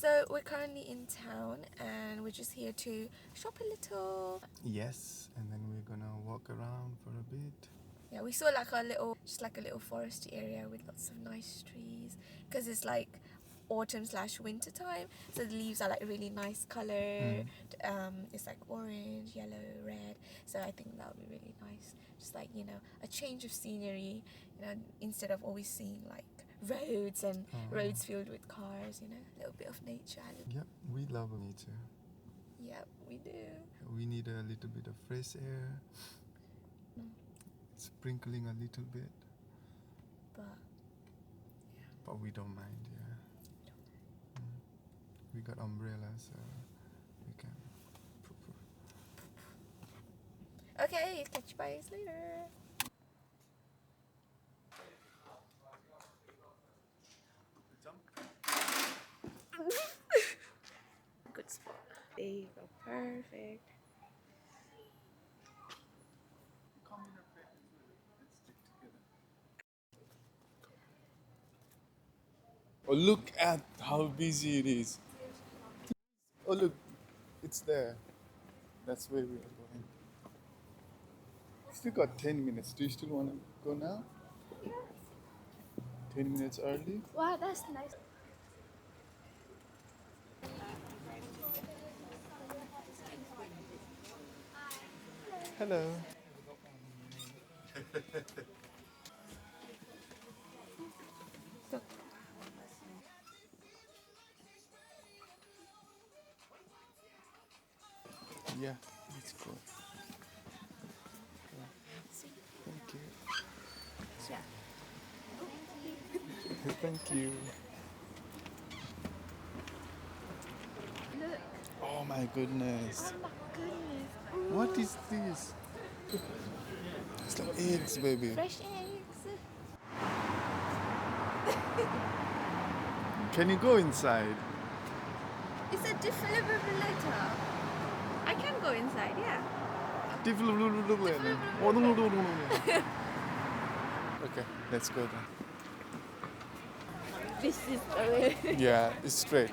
So we're currently in town and we're just here to shop a little. Yes, and then we're gonna walk around for a bit. Yeah, we saw like a little foresty area with lots of nice trees because it's like autumn/winter time, so the leaves are like really nice color. It's like orange, yellow, red, so I think that would be really nice, just like, you know, a change of scenery, you know, instead of always seeing like roads and roads filled with cars, you know, a little bit of nature. Yep, we love nature. Yep, we do. We need a little bit of fresh air, sprinkling a little bit, but we don't mind. We got umbrellas, so we can. Okay, catch you guys later. Good spot. There you go. Perfect. Oh, look at how busy it is. Oh, look, it's there. That's where we are going. Still got 10 minutes. Do you still want to go now? 10 minutes early? Wow, that's nice. Hello. Yeah, let's go. Thank you. Yeah. Thank you. Look. Oh my goodness. Oh my goodness. What is this? It's like eggs, baby. Fresh eggs. Can you go inside? It's a defibrillator. I can go inside, yeah. Okay, let's go then. This is the way. Yeah, it's straight.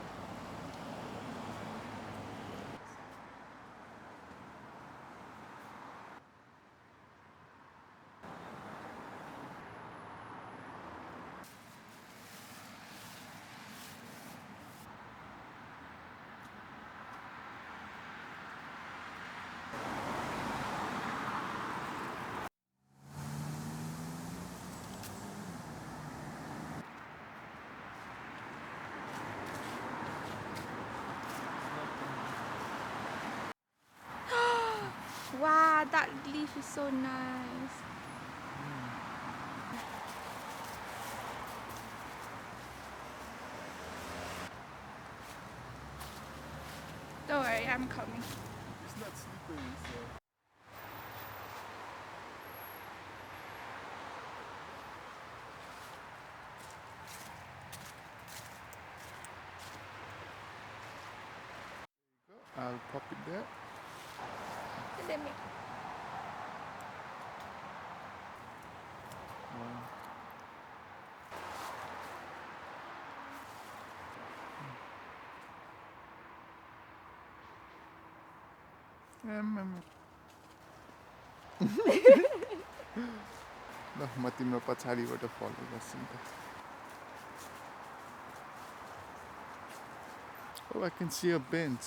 Wow, that leaf is so nice. Don't worry, I'm coming. It's not slippery, so. I'll pop it there. Let me. ल म तिम्रो पछाडिबाट फलो गर्छु नि त. Oh, I can see a bench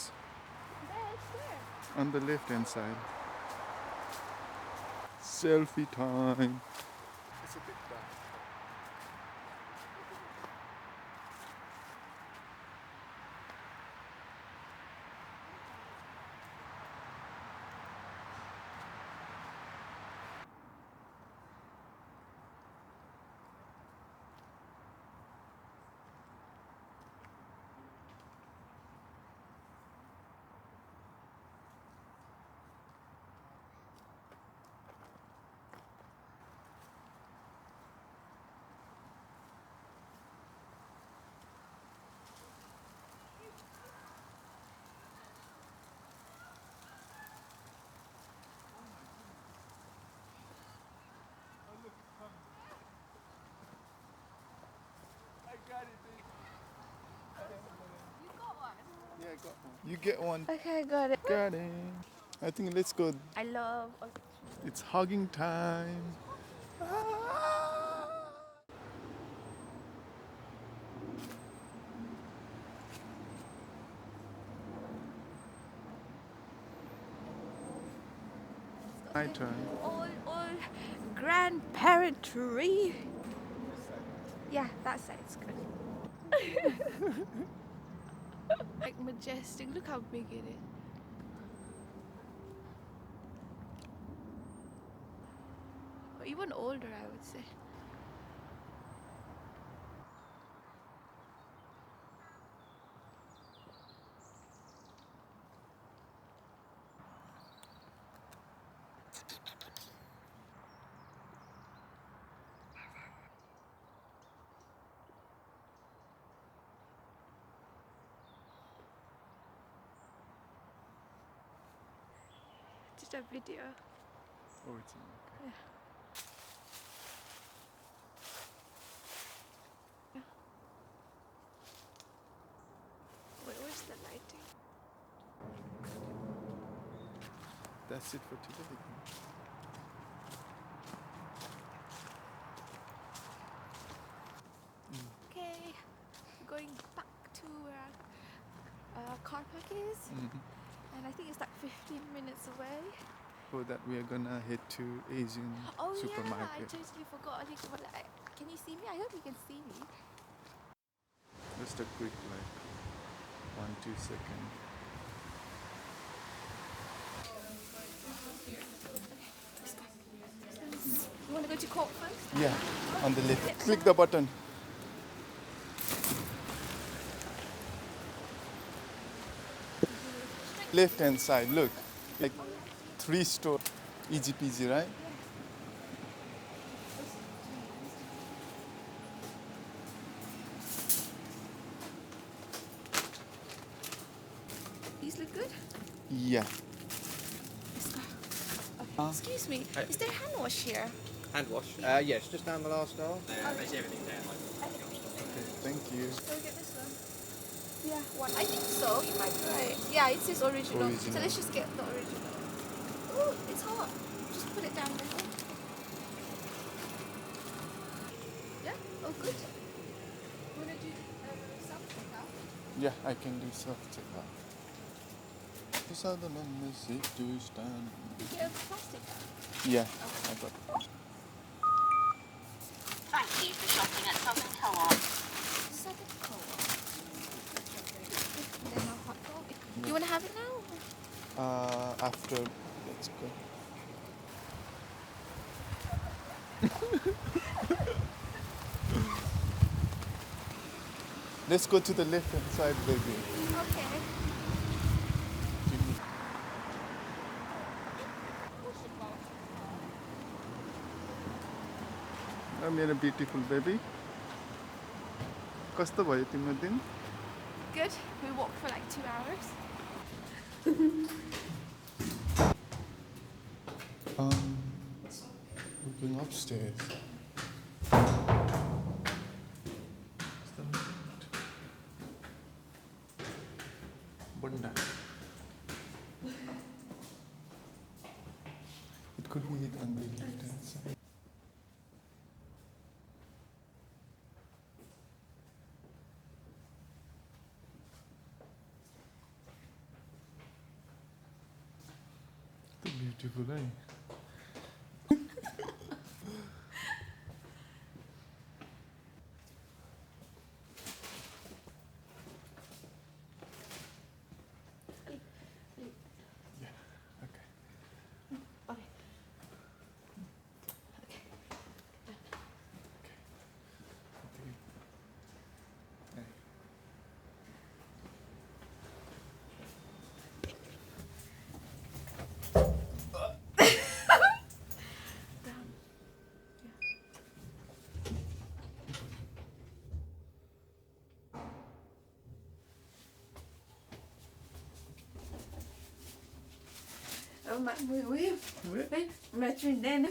on the left hand side. Selfie time. It's a bit dark. You get one. Okay, I got it. Got it. I think let's go. I love. It's hugging time. My turn. All grandparentry. Yeah, that side's good. Like majestic. Look how big it is. Or even older, I would say. Just a video. Oh, it's in. Okay. Wait, where's the lighting? That's it for today. Okay, going back to where our car park is, and I think it's like 15 minutes away. For that, we are gonna head to Asian Oh yeah, I supermarket. totally forgot. Can you see me? I hope you can see me. Just a quick, like, 1-2 second. You want to go to court first? Yeah, on the left. Click the button. Left hand side, look. Like 3 store. Easy peasy, right? These look good. Yeah. Let's go. Okay. Excuse me. Hey. Is there hand wash here? Hand wash? Yes, just down the last aisle. Okay, thank you. Go get this one. Yeah, one. I think so. You might be right. Yeah, it says original. So Original. let's just get the original. Oh, it's hot. Just put it down there. Yeah. Oh, good. Wanna do self-checkout? Yeah, I can do self-checkout. These are the numbers to stand. Did you get a plastic bag? Yeah, I got it. Thank you for shopping at Southern Co-op. Southern Co-op. Then our hot dog. You wanna have it now? After, let's go. Let's go to the left hand side, baby. Okay. मेरो beautiful baby. कस्तो भयो तिम्रो दिन? Good. We walked for like 2 hours. We're going upstairs. Bunda. It could be on the left hand side. Beautiful, eh? Yeah, okay. Okay. Hey. Oh, my, wait, wait, wait, wait, nene.